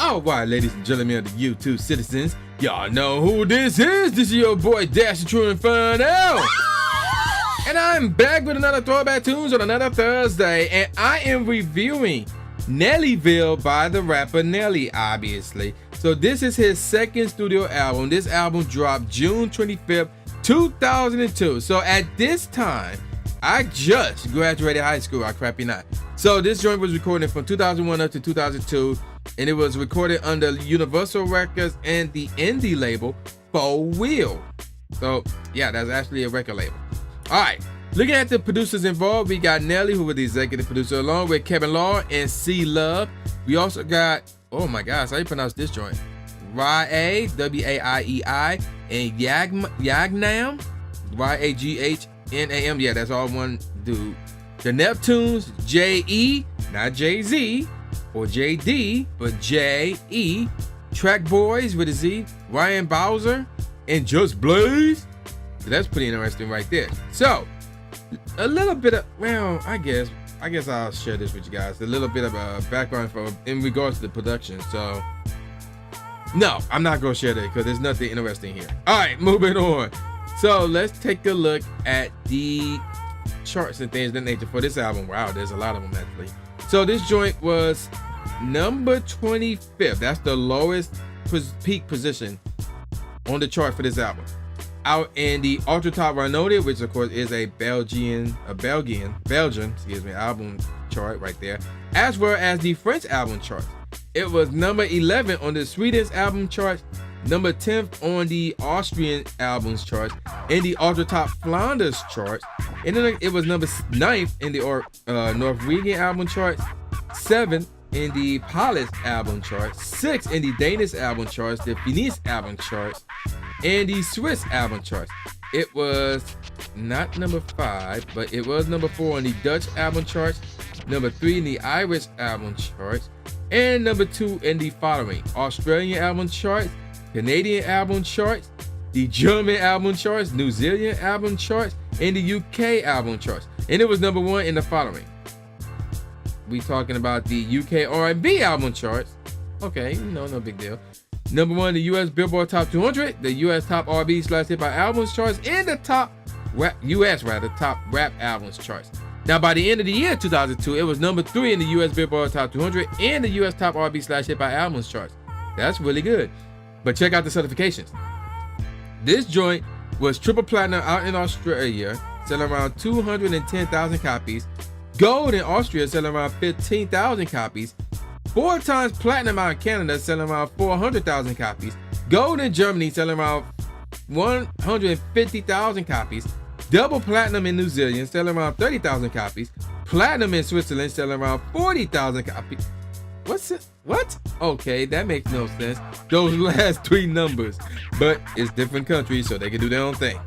All right, ladies and gentlemen of the YouTube citizens, y'all know who this is. This is your boy Dash the True Inferno. And I'm back with another Throwback Tunes on another Thursday. And I am reviewing Nellyville by the rapper Nelly, obviously. So this is his second studio album. This album dropped June 25th, 2002. So at this time, I just graduated high school. I crap you not. So this joint was recorded from 2001 up to 2002, and it was recorded under Universal Records and the indie label Four Wheel. So yeah, that's actually a record label. All right, looking at the producers involved, we got Nelly, who was the executive producer, along with Kevin Law and C Love. We also got, oh my gosh, how you pronounce this joint? Waei, W-A-I-E-I, and Yagnam, Y-A-G-H-N-A-M. Yeah, that's all one dude. The Neptunes, J-E, not Jay-Z or J-D, but J-E. Track Boys with a Z, Ryan Bowser, and Just Blaze. So that's pretty interesting right there. So, a little bit of, well, I guess I'll share this with you guys. A little bit of a background in regards to the production. So, no, I'm not going to share that because there's nothing interesting here. All right, moving on. So, let's take a look at the charts and things of that nature for this album. Wow, there's a lot of them actually. So this joint was number 25th. That's the lowest peak position on the chart for this album. Out in the ultra top Rhinodia, which of course is a Belgian album chart right there, as well as the French album chart. It was number 11 on the Sweden's album chart, number 10th on the Austrian albums chart, in the ultra top Flanders chart, and then it was number 9th in the Norwegian album chart, 7th in the Polish album chart, 6th in the Danish album charts, the Finnish album charts, and the Swiss album charts. It was not number 5, but it was number 4 on the Dutch album charts, number 3 in the Irish album charts, and number 2 in the following Australian album charts, Canadian album charts, the German album charts, New Zealand album charts, and the UK album charts. And it was number 1 in the following. We talking about the UK R&B album charts. Okay, no big deal. Number 1 in the US Billboard Top 200, the US Top R&B/Hip Hop Albums charts, and the top top rap albums charts. Now, by the end of the year 2002, it was number 3 in the US Billboard Top 200 and the US Top R&B/Hip Hop Albums charts. That's really good. But check out the certifications. This joint was triple platinum out in Australia, selling around 210,000 copies. Gold in Austria, selling around 15,000 copies. 4 times platinum out in Canada, selling around 400,000 copies. Gold in Germany, selling around 150,000 copies. Double platinum in New Zealand, selling around 30,000 copies. Platinum in Switzerland, selling around 40,000 copies. What's it? What? Okay, that makes no sense. Those last 3 numbers. But it's different countries, so they can do their own thing.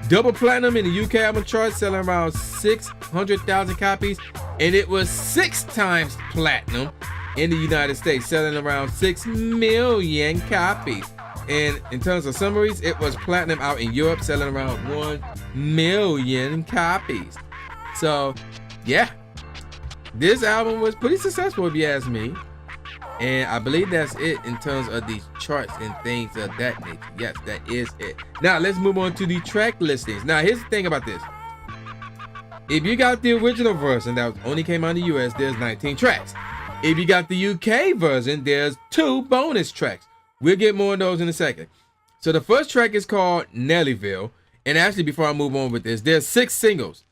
Double platinum in the UK album chart, selling around 600,000 copies. And it was 6 times platinum in the United States, selling around 6 million copies. And in terms of summaries, it was platinum out in Europe, selling around 1 million copies. So, yeah. This album was pretty successful, if you ask me. And I believe that's it in terms of the charts and things of that nature. Yes, that is it. Now, let's move on to the track listings. Now, here's the thing about this. If you got the original version that only came out in the US, there's 19 tracks. If you got the UK version, there's 2 bonus tracks. We'll get more of those in a second. So the first track is called Nellyville. And actually, before I move on with this, there's 6 singles.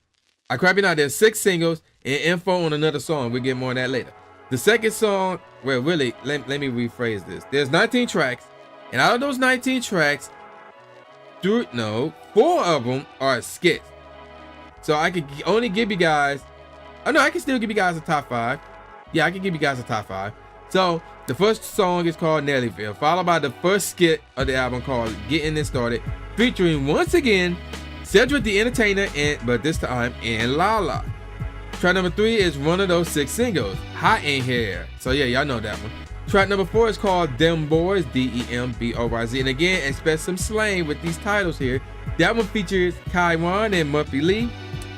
I crap you not, there's 6 singles and info on another song. We'll get more on that later. The second song, well, really, let me rephrase this. There's 19 tracks, and out of those 19 tracks, 4 of them are skits. So I could only give you guys, I can still give you guys a top 5. Yeah, I can give you guys a top 5. So the first song is called Nellyville, followed by the first skit of the album called Getting It Started, featuring once again Cedric the Entertainer, but this time in Lala. Track number 3 is one of those 6 singles, Hot in Here. So yeah, y'all know that one. Track number 4 is called Dem Boys, D-E-M-B-O-Y-Z. And again, expect some slang with these titles here. That one features Kaiwan and Murphy Lee.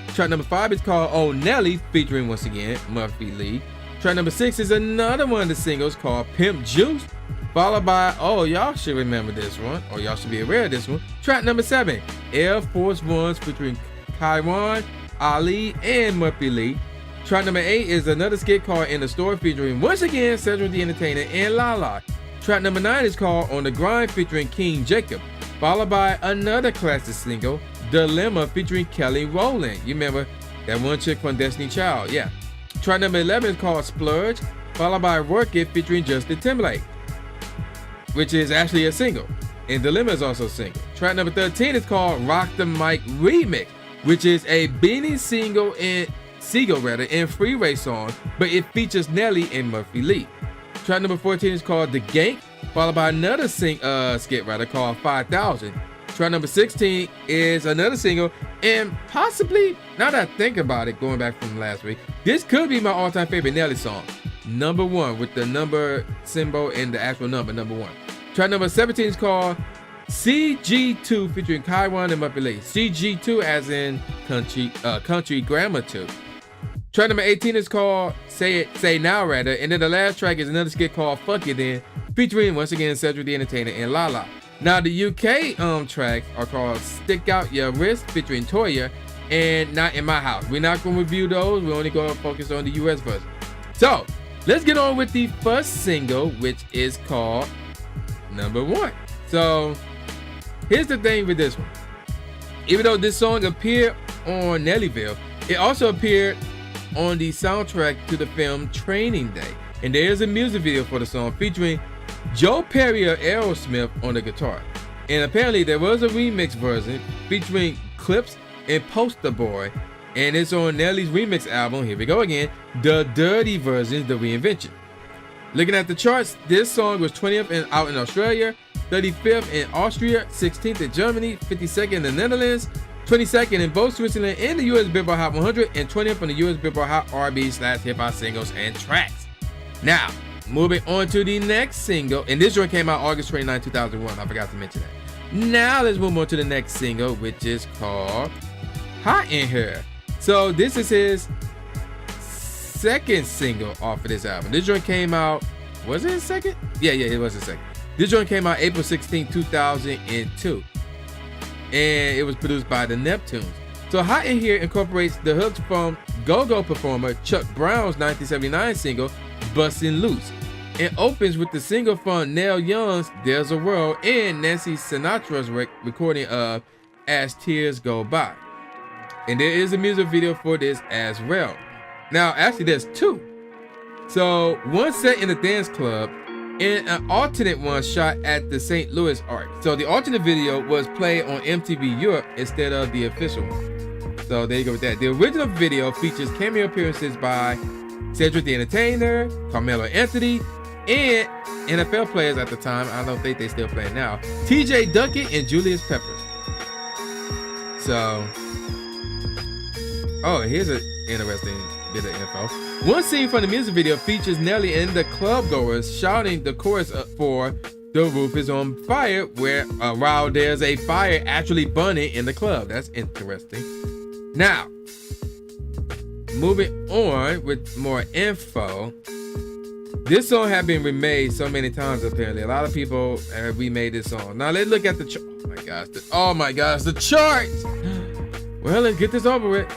Track number 5 is called Oh Nelly, featuring once again Murphy Lee. Track number 6 is another one of the singles called Pimp Juice, followed by, oh, y'all should remember this one, or y'all should be aware of this one. Track number 7, Air Force Ones featuring Kaiwan, Ali, and Murphy Lee. Track number 8 is another skit called In the Store featuring once again Cedric the Entertainer and Lala. Track number 9 is called On the Grind featuring King Jacob, followed by another classic single, Dilemma featuring Kelly Rowland. You remember that one chick from Destiny Child, yeah. Track number 11 is called Splurge, followed by Work It featuring Justin Timberlake, which is actually a single, and Dilemma is also a single. Track number 13 is called Rock the Mic Remix, which is a Beanie single and Freeway song, but it features Nelly and Murphy Lee. Track number 14 is called The Gank, followed by another skit called 5000. Track number 16 is another single, and possibly, now that I think about it, going back from last week, this could be my all-time favorite Nelly song. Number 1, with the number symbol and the actual number, number 1. Track number 17 is called CG2 featuring Kaiwan and Murphy Lee. CG2 as in country grammar 2. Track number 18 is called Say Now rather, and then the last track is another skit called Fuck It Then, featuring once again Cedric the Entertainer and Lala. Now the UK tracks are called Stick Out Your Wrist featuring Toya and Not In My House. We're not going to review those, we're only going to focus on the US version. So let's get on with the first single, which is called Number 1. So here's the thing with this one. Even though this song appeared on Nellyville, it also appeared on the soundtrack to the film Training Day. And there is a music video for the song featuring Joe Perry of Aerosmith on the guitar. And apparently there was a remix version featuring Clips and Poster Boy, and it's on Nelly's remix album, here we go again, The Dirty Versions, The Reinvention. Looking at the charts, this song was 20th out in Australia, 35th in Austria, 16th in Germany, 52nd in the Netherlands, 22nd in both Switzerland and the US Billboard Hot 100, and 20th on the US Billboard Hot R&B/hip hop singles and tracks. Now, moving on to the next single, and this one came out August 29, 2001. I forgot to mention that. Now let's move on to the next single, which is called Hot in Here. So this is his second single off of this album. This joint came out, was it his second? Yeah, it was his second. This joint came out April 16, 2002. And it was produced by the Neptunes. So Hot in Here incorporates the hooks from go-go performer Chuck Brown's 1979 single, Bustin' Loose, and opens with the single from Neil Young's There's a World and Nancy Sinatra's recording of As Tears Go By. And there is a music video for this as well. Now, actually, there's two. So one set in a dance club and an alternate one shot at the St. Louis Arc. So the alternate video was played on MTV Europe instead of the official one. So there you go with that. The original video features cameo appearances by Cedric the Entertainer, Carmelo Anthony, and NFL players at the time. I don't think they still play now. TJ Duckett and Julius Peppers. So, here's an interesting bit of info. One scene from the music video features Nelly and the club goers shouting the chorus for The Roof is on Fire, while there's a fire actually burning in the club. That's interesting. Now, moving on with more info. This song had been remade so many times apparently. A lot of people have remade this song. Now let's look at the oh my gosh, the charts. Well, let's get this over with.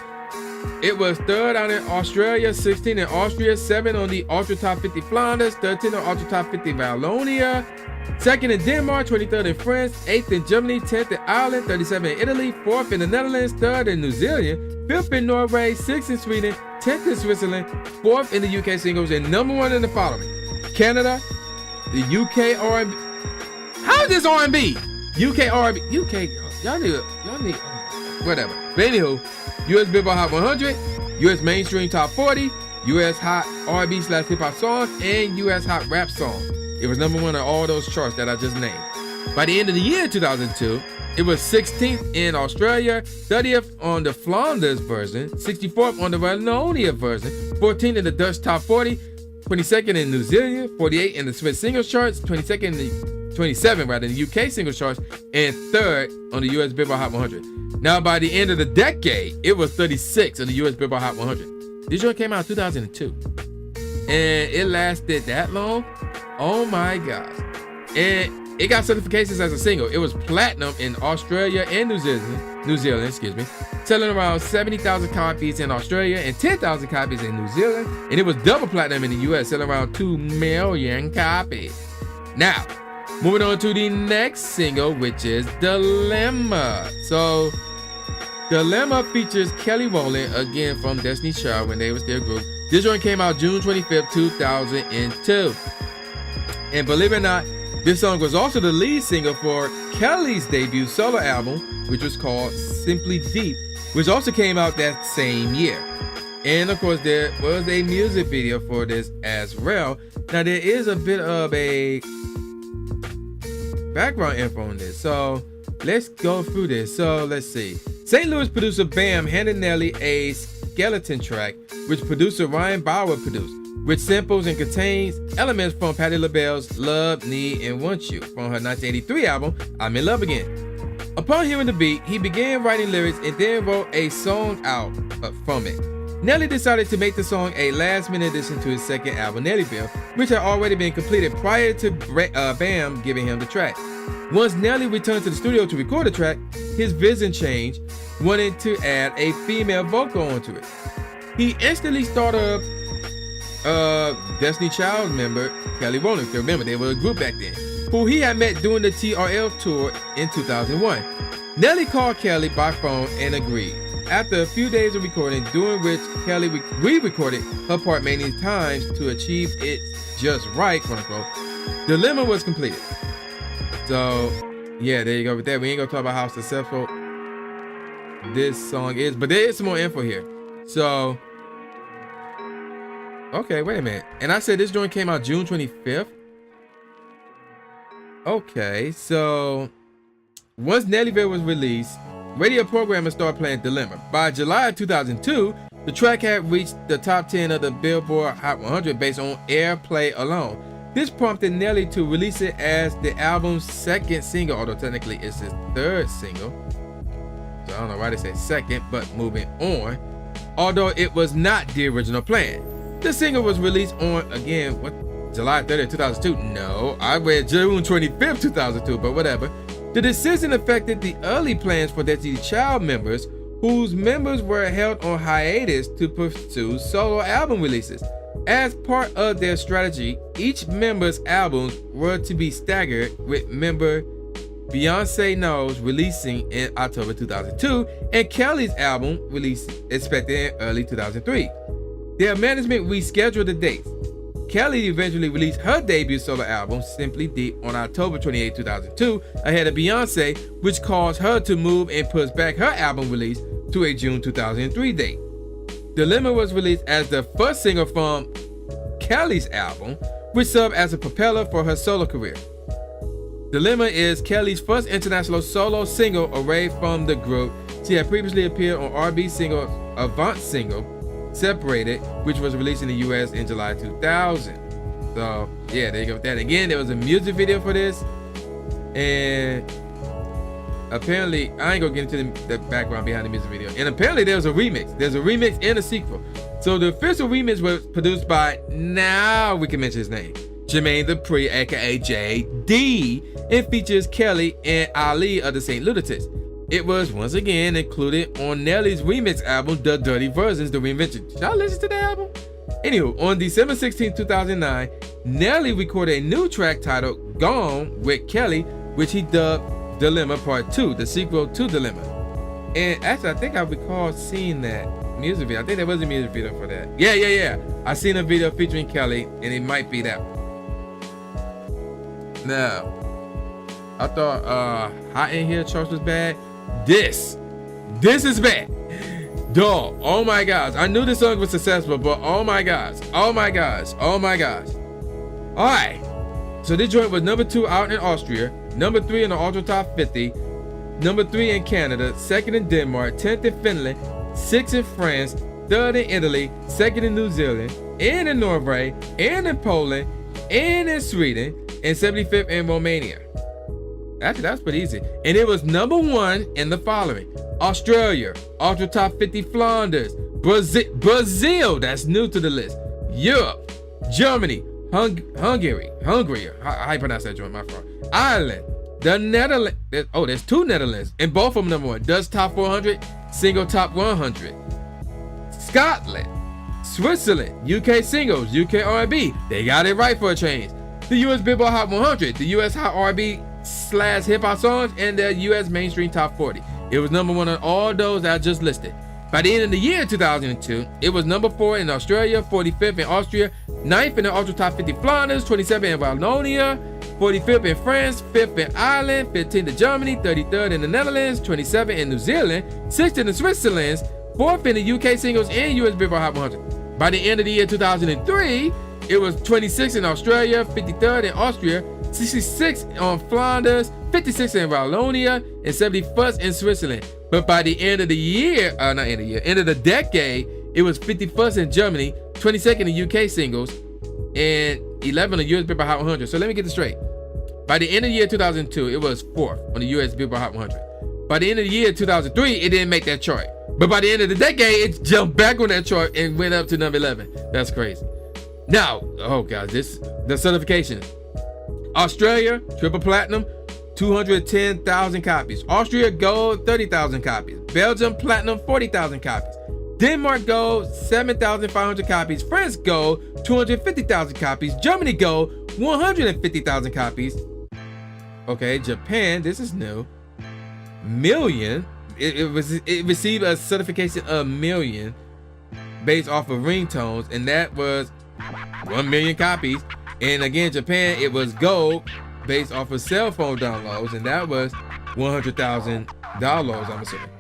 It was 3rd out in Australia, 16 in Austria, 7 on the Ultra Top 50 Flanders, 13 on Ultra Top 50 Wallonia, 2nd in Denmark, 23rd in France, 8th in Germany, 10th in Ireland, 37th in Italy, 4th in the Netherlands, 3rd in New Zealand, 5th in Norway, 6th in Sweden, 10th in Switzerland, 4th in the UK singles, and number 1 in the following: Canada, the UK R&B. How is this R&B? UK R&B. UK, y'all need, whatever. But anywho, US Billboard Hot 100, US Mainstream Top 40, US Hot R&B/hip hop songs, and US Hot rap songs. It was number 1 on all those charts that I just named. By the end of the year 2002, it was 16th in Australia, 30th on the Flanders version, 64th on the Wallonia version, 14th in the Dutch Top 40, 22nd in New Zealand, 48th in the Swiss singles charts, 27th in the UK singles charts, and 3rd on the US Billboard Hot 100. Now, by the end of the decade, it was 36 on the US Billboard Hot 100. This joint came out in 2002. and it lasted that long. Oh my gosh. And it got certifications as a single. It was platinum in Australia and New Zealand, selling around 70,000 copies in Australia and 10,000 copies in New Zealand. And it was double platinum in the US, selling around 2 million copies. Now, moving on to the next single, which is Dilemma. So, Dilemma features Kelly Rowland, again from Destiny's Child when they was their group. This one came out June 25th, 2002. And believe it or not, this song was also the lead single for Kelly's debut solo album, which was called Simply Deep, which also came out that same year. And of course, there was a music video for this as well. Now, there is a bit of a background info on this, so let's go through this. So let's see. St. Louis producer Bam handed Nelly a skeleton track, which producer Ryan Bauer produced, which samples and contains elements from Patti LaBelle's Love, Need, and Want You from her 1983 album, I'm in Love Again. Upon hearing the beat, he began writing lyrics and then wrote a song out from it. Nelly decided to make the song a last-minute addition to his second album, Nellyville, which had already been completed prior to Bam giving him the track. Once Nelly returned to the studio to record the track, his vision changed, wanting to add a female vocal onto it. He instantly thought of Destiny Child member Kelly Rowland. Remember, they were a group back then, who he had met during the TRL tour in 2001. Nelly called Kelly by phone and agreed. After a few days of recording, during which Kelly re-recorded her part many times to achieve it just right, quote unquote, Dilemma was completed. So, yeah, there you go with that. We ain't gonna talk about how successful this song is, but there is some more info here. So, okay, wait a minute. And I said this joint came out June 25th. Okay, so once Nellyville was released, radio programmers started playing Dilemma. By July of 2002, the track had reached the top 10 of the Billboard Hot 100 based on airplay alone. This prompted Nelly to release it as the album's second single, although technically it's his third single. So I don't know why they say second, but moving on. Although it was not the original plan. The single was released on, again, July 30th, 2002? No, I read June 25th, 2002, but whatever. The decision affected the early plans for Destiny's Child members, whose members were held on hiatus to pursue solo album releases. As part of their strategy, each member's albums were to be staggered, with member Beyonce Knowles releasing in October 2002 and Kelly's album released expected in early 2003. Their management rescheduled the dates. Kelly eventually released her debut solo album, Simply Deep, on October 28, 2002, ahead of Beyonce, which caused her to move and push back her album release to a June 2003 date. Dilemma was released as the first single from Kelly's album, which served as a propeller for her solo career. Dilemma is Kelly's first international solo single away from the group. She had previously appeared on R&B single Avant single, Separated, which was released in the US in July 2000. So yeah, there you go with that. Again, there was a music video for this, and apparently, I ain't gonna get into the background behind the music video. And apparently there was a remix. There's a remix and a sequel. So the official remix was produced by, now we can mention his name, Jermaine Dupri, aka JD, and features Kelly and Ali of the St. Lunatics. It was once again included on Nelly's remix album, The Dirty Versions, the reinvention. Did y'all listen to the album? Anywho, on December 16, 2009, Nelly recorded a new track titled Gone with Kelly, which he dubbed Dilemma Part 2, the sequel to Dilemma. And actually, I think I recall seeing that music video. I think there was a music video for that. Yeah. I seen a video featuring Kelly, and it might be that one. Now, I thought Hot in Here Church was bad. This is bad. Dog, oh my gosh. I knew this song was successful, but oh my gosh. Alright. So this joint was number 2 out in Austria, number 3 in the Ultra Top 50, number 3 in Canada, 2nd in Denmark, 10th in Finland, 6th in France, 3rd in Italy, 2nd in New Zealand, and in Norway, and in Poland, and in Sweden, and 75th in Romania. Actually, that's pretty easy. And it was number 1 in the following: Australia, Ultra Top 50 Flanders, Brazil, that's new to the list, Europe, Germany, Hungary. How you pronounce that joint? My fault. Ireland, the Netherlands. Oh, there's 2 Netherlands, and both of them number 1. Dutch Top 400, single top 100. Scotland, Switzerland, UK singles, UK R&B. They got it right for a change. The US Billboard Hot 100, the US Hot R&B/hip hop songs, and the US mainstream top 40. It was number 1 on all those I just listed. By the end of the year 2002, it was number 4 in Australia, 45th in Austria, 9th in the Ultra Top 50 Flanders, 27th in Wallonia, 45th in France, 5th in Ireland, 15th in Germany, 33rd in the Netherlands, 27th in New Zealand, 6th in the Switzerland, 4th in the UK singles and US Billboard Hot 100. By the end of the year 2003, it was 26th in Australia, 53rd in Austria, 66th on Flanders, 56th in Wallonia, and 71st in Switzerland. But by the end of the year, end of the decade, it was 51st in Germany, 22nd in the UK singles, and 11th on the US Billboard Hot 100. So let me get this straight. By the end of the year 2002, it was 4th on the US Billboard Hot 100. By the end of the year 2003, it didn't make that chart. But by the end of the decade, it jumped back on that chart and went up to number 11. That's crazy. Now, oh God, the certification. Australia, triple platinum, 210,000 copies. Austria, gold, 30,000 copies. Belgium, platinum, 40,000 copies. Denmark, gold, 7,500 copies. France, gold, 250,000 copies. Germany, gold, 150,000 copies. Okay, Japan, this is new. Million. It received a certification of million based off of ringtones, and that was 1 million copies. And again, Japan, it was gold based off of cell phone downloads, and that was $100,000, I'm assuming.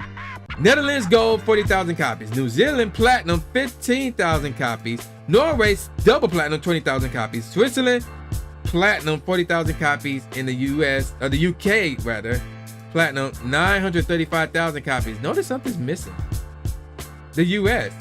Netherlands, gold, 40,000 copies. New Zealand, platinum, 15,000 copies. Norway, double platinum, 20,000 copies. Switzerland, platinum, 40,000 copies. In the US, or the UK rather, platinum, 935,000 copies. Notice something's missing. The US.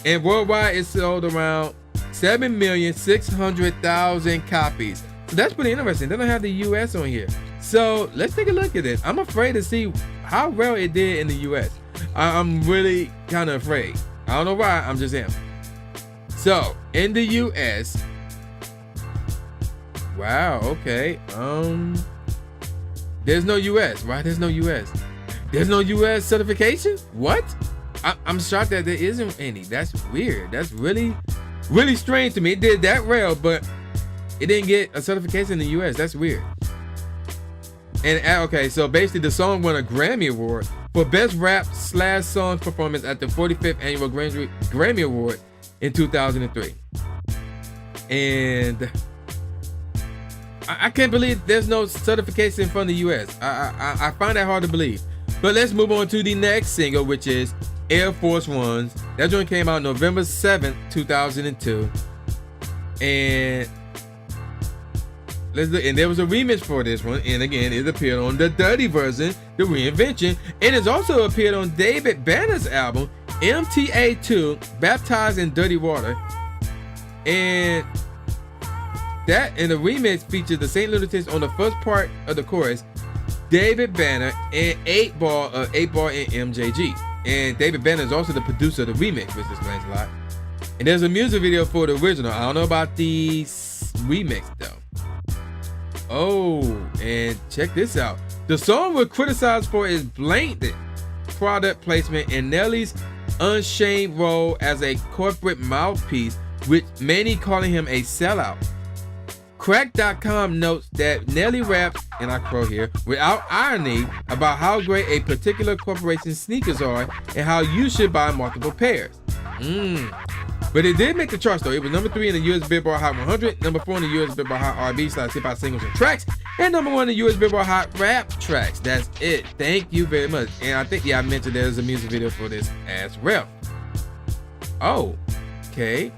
And worldwide, it sold around 7,600,000 copies. So that's pretty interesting. They don't have the US on here. So let's take a look at this. I'm afraid to see how well it did in the US. I'm really kind of afraid. I don't know why, I'm just am. So in the US, wow, okay. There's no US. Why there's no US? There's no US certification? What? I'm shocked that there isn't any. That's weird. That's really strange to me. It did that well, but it didn't get a certification in the US. That's weird. And okay, so basically the song won a Grammy Award for Best Rap/Song Performance at the 45th Annual Grammy Award in 2003. And I can't believe there's no certification from the US. I find that hard to believe. But let's move on to the next single, which is Air Force Ones. That joint came out November 7th, 2002. And let's look, and there was a remix for this one, and again, it appeared on the Dirty version, the reinvention, and it's also appeared on David Banner's album, MTA2, Baptized in Dirty Water. And the remix features the St. Lunatics on the first part of the chorus, David Banner, and 8 Ball and MJG. And David Banner is also the producer of the remix, which explains a lot. And there's a music video for the original. I don't know about the remix though. Oh, and check this out. The song was criticized for its blatant product placement and Nelly's unshamed role as a corporate mouthpiece, with many calling him a sellout. Crack.com notes that Nelly raps, and I quote here, without irony about how great a particular corporation's sneakers are and how you should buy multiple pairs. But it did make the charts though. It was number 3 in the US Billboard Hot 100, number 4 in the US Billboard Hot R&B/hip hop singles and tracks, and number 1 in the US Billboard Hot rap tracks. That's it. Thank you very much. And I think, I mentioned there's a music video for this as well. Oh, okay.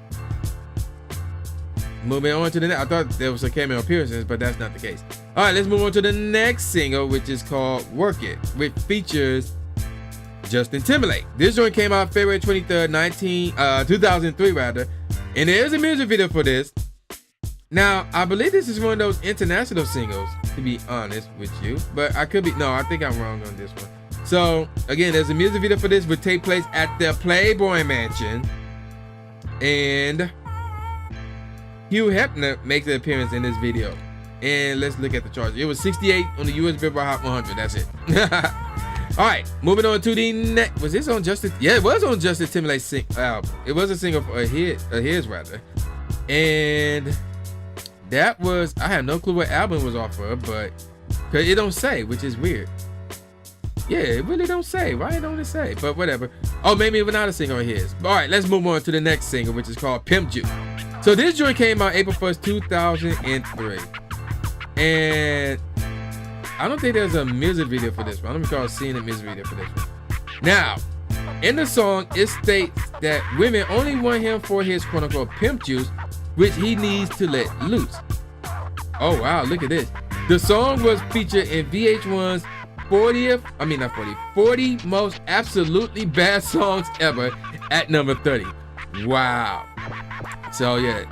Moving on to the next. I thought there was a cameo appearances, but that's not the case. All right, let's move on to the next single, which is called Work It, which features Justin Timberlake. This joint came out February 23rd, 2003 rather, and there's a music video for this. Now, I believe this is one of those international singles, to be honest with you, but I could be, no, I think I'm wrong on this one. So, again, there's a music video for this, which take place at the Playboy Mansion, and Hugh Hefner makes an appearance in this video. And let's look at the charts. It was 68 on the US Billboard Hot 100. That's it. All right, moving on to the next. Was this on Justice? Yeah, it was on Justice Timberlake's album. It was a single for his rather. And that was, I have no clue what album it was off of, but cause it don't say, which is weird. Yeah, it really don't say. Why don't it say? But whatever. Oh, maybe it was not a single of his. All right, let's move on to the next single, which is called Pimp Juice. So this joint came out April 1st, 2003. And I don't think there's a music video for this one. I don't recall seeing a music video for this one. Now, in the song, it states that women only want him for his quote-unquote pimp juice, which he needs to let loose. Oh, wow, look at this. The song was featured in VH1's 40 most absolutely bad songs ever at number 30. Wow. So, yeah.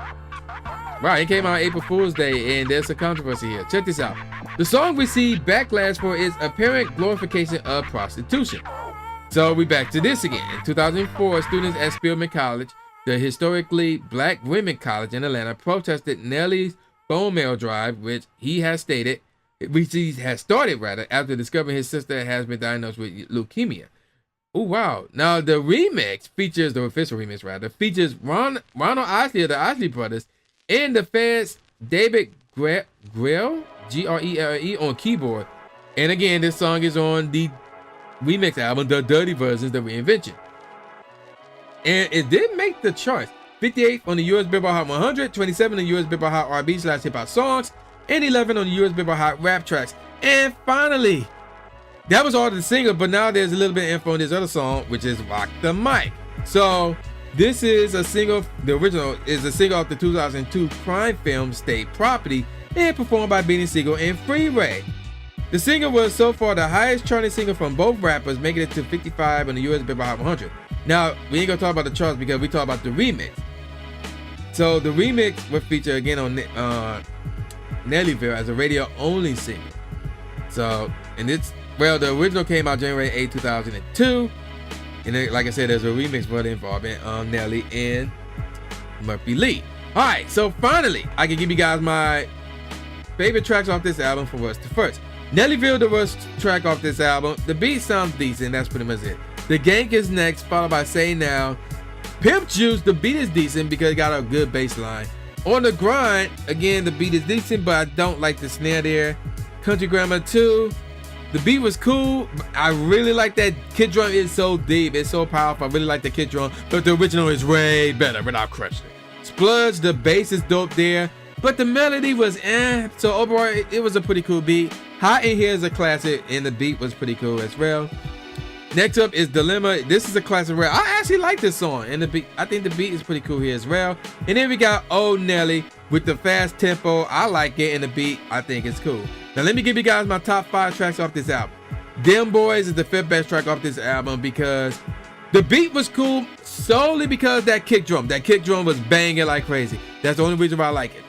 Wow, it came out April Fool's Day, and there's a controversy here. Check this out. The song received backlash for its apparent glorification of prostitution. So we back to this again. In 2004, students at Spelman College, the historically black women college in Atlanta, protested Nelly's bone marrow drive, which he has started after discovering his sister has been diagnosed with leukemia. Oh wow! Now the remix features, the official remix rather, features Ronald Isley of the Isley Brothers and the fans David Grell, Grelle on keyboard. And again, this song is on the remix album, The Dirty Versions, The Reinvention. And it did make the charts. 58 on the US Billboard Hot 100, 27 on the US Billboard Hot R&B/Hip Hop Songs, and 11 on the US Billboard Hot Rap Tracks. And finally, that was all the single, but now there's a little bit of info on this other song, which is Rock the Mic. So this is a single, the original is a single off the 2002 crime film State Property and performed by Beanie Sigel and Freeway. The single was so far the highest charting single from both rappers, making it to 55 on the US Billboard Hot 100. Now, we ain't gonna talk about the charts because we talk about the remix. So the remix will feature again on Nellyville as a radio-only single. So, and it's, well, the original came out January 8, 2002. And then, like I said, there's a remix for the involvement Nelly and Murphy Lee. All right, so finally, I can give you guys my favorite tracks off this album from worst to first. Nellyville, the worst track off this album. The beat sounds decent, that's pretty much it. The Gank is next, followed by Say Now. Pimp Juice, the beat is decent because it got a good bass line. On the Grind, again, the beat is decent, but I don't like the snare there. Country Grammar 2, the beat was cool. I really like that kick drum. It's so deep, it's so powerful. I really like the kick drum, but the original is way better without crushing it. Spludge, the bass is dope there, but the melody was so overall, it was a pretty cool beat. Hot in Here is a classic, and the beat was pretty cool as well. Next up is Dilemma. This is a classic rap. I actually like this song, and the beat, I think the beat is pretty cool here as well. And then we got Oh Nelly with the fast tempo. I like it, and the beat, I think it's cool. Now let me give you guys my top 5 tracks off this album. Them Boys is the 5th best track off this album because the beat was cool solely because that kick drum was banging like crazy. That's the only reason why I like it.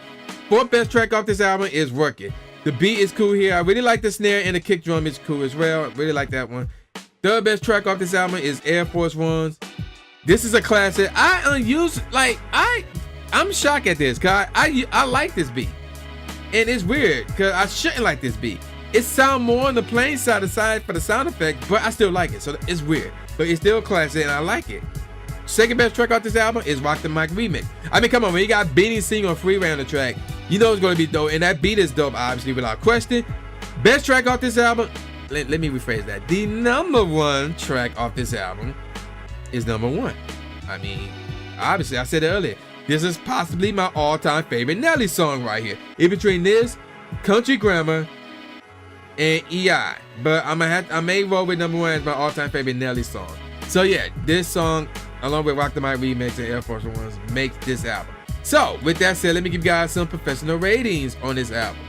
4th best track off this album is Work It. The beat is cool here. I really like the snare, and the kick drum is cool as well. I really like that one. 3rd best track off this album is Air Force Ones. This is a classic. I'm shocked at this because I like this beat. And it's weird because I shouldn't like this beat. It sounds more on the plain side for the sound effect, but I still like it. So it's weird, but it's still classic and I like it. 2nd best track off this album is Rock the Mic Remix. I mean, come on, when you got Beanie Sigel on Freeway on the track, you know it's going to be dope. And that beat is dope, obviously, without question. Best track off this album, let me rephrase that. The number 1 track off this album is number 1. I mean, obviously, I said it earlier. This is possibly my all-time favorite Nelly song right here. In between this, Country Grammar, and EI. But I may roll with number 1 as my all-time favorite Nelly song. So yeah, this song, along with Rock the Mic Remix and Air Force Ones, makes this album. So with that said, let me give you guys some professional ratings on this album.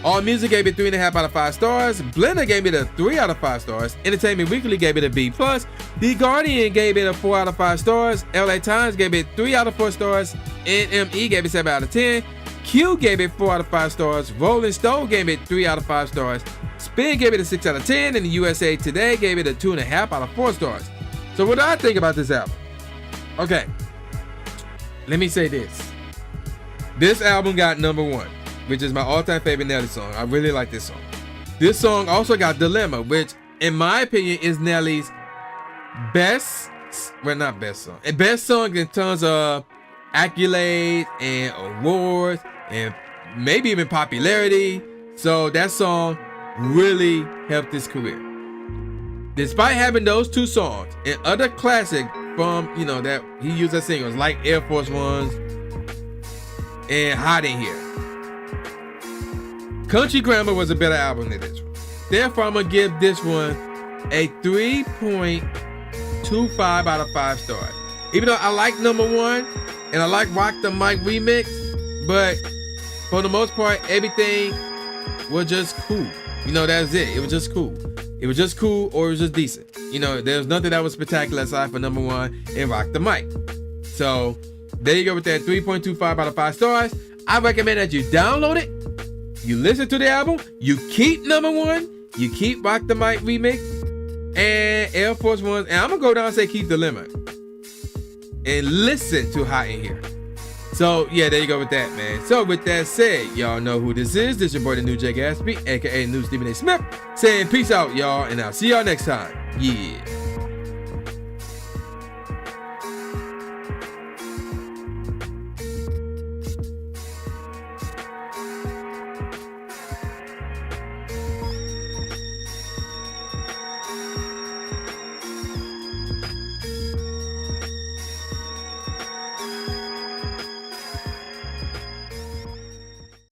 All Music gave it 3.5 out of 5 stars. Blender gave it a 3 out of 5 stars. Entertainment Weekly gave it a B+. The Guardian gave it a 4 out of 5 stars. LA Times gave it 3 out of 4 stars. NME gave it 7 out of 10. Q gave it 4 out of 5 stars. Rolling Stone gave it 3 out of 5 stars. Spin gave it a 6 out of 10. And the USA Today gave it a 2.5 out of 4 stars. So what do I think about this album? Okay, let me say this. This album got #1, which is my all-time favorite Nelly song. I really like this song. This song also got Dilemma, which in my opinion is Nelly's best, well, not best song, best song in terms of accolades and awards and maybe even popularity. So that song really helped his career. Despite having those two songs and other classics from, you know, that he used as singles like Air Force Ones and Hot in Here, Country Grammar was a better album than this one. Therefore, I'm gonna give this one a 3.25 out of 5 stars. Even though I like #1 and I like Rock the Mic remix, but for the most part, everything was just cool. You know, that's it. It was just cool. It was just cool, or it was just decent. You know, there's nothing that was spectacular aside for #1 and Rock the Mic. So there you go with that 3.25 out of 5 stars. I recommend that you download it, you listen to the album, you keep #1, you keep Rock the Mic remix and Air Force Ones, and I'm gonna go down and say keep Dilemma and listen to Hot in Here. So yeah, there you go with that, man. So with that said, y'all know who this is. This is your boy, the New J Gatsby, aka New Stephen A. Smith, saying peace out, y'all, and I'll see y'all next time. Yeah.